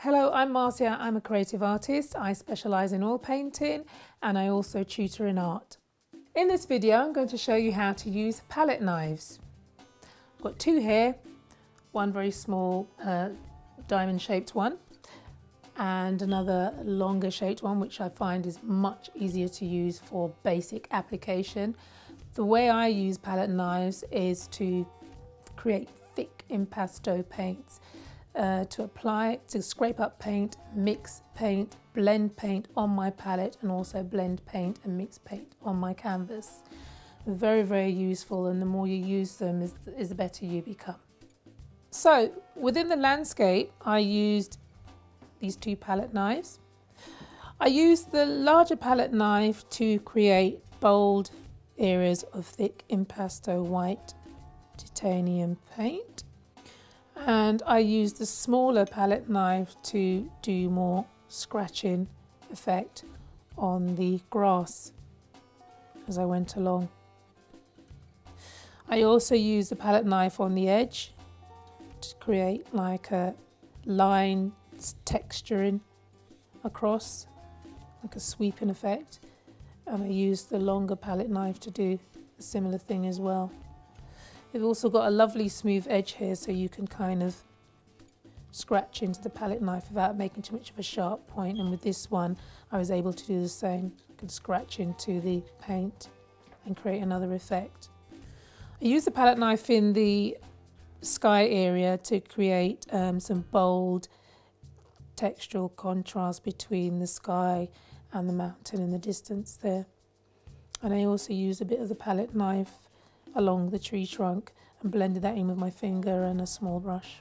Hello, I'm Marcia. I'm a creative artist. I specialise in oil painting and I also tutor in art. In this video, I'm going to show you how to use palette knives. I've got two here, one very small diamond shaped one and another longer shaped one, which I find is much easier to use for basic application. The way I use palette knives is to create thick impasto paints. To scrape up paint, mix paint, blend paint on my palette, and also blend paint and mix paint on my canvas. Very, very useful, and the more you use them is the better you become. So within the landscape, I used these two palette knives. I used the larger palette knife to create bold areas of thick impasto white titanium paint. And I used the smaller palette knife to do more scratching effect on the grass as I went along. I also used the palette knife on the edge to create like a line texturing across, like a sweeping effect. And I used the longer palette knife to do a similar thing as well. We've also got a lovely smooth edge here, so you can kind of scratch into the palette knife without making too much of a sharp point. And with this one, I was able to do the same. I could scratch into the paint and create another effect. I used the palette knife in the sky area to create some bold textural contrast between the sky and the mountain in the distance there. And I also used a bit of the palette knife along the tree trunk and blended that in with my finger and a small brush.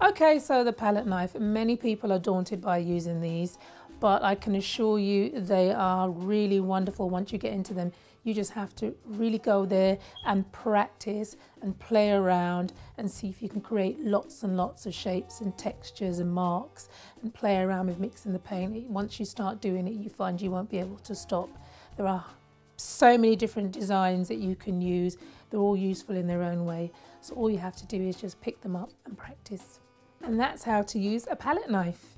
Okay, so the palette knife. Many people are daunted by using these, but I can assure you they are really wonderful once you get into them. You just have to really go there and practice and play around and see if you can create lots and lots of shapes and textures and marks and play around with mixing the paint. Once you start doing it, you find you won't be able to stop. There are so many different designs that you can use. They're all useful in their own way. So all you have to do is just pick them up and practice. And that's how to use a palette knife.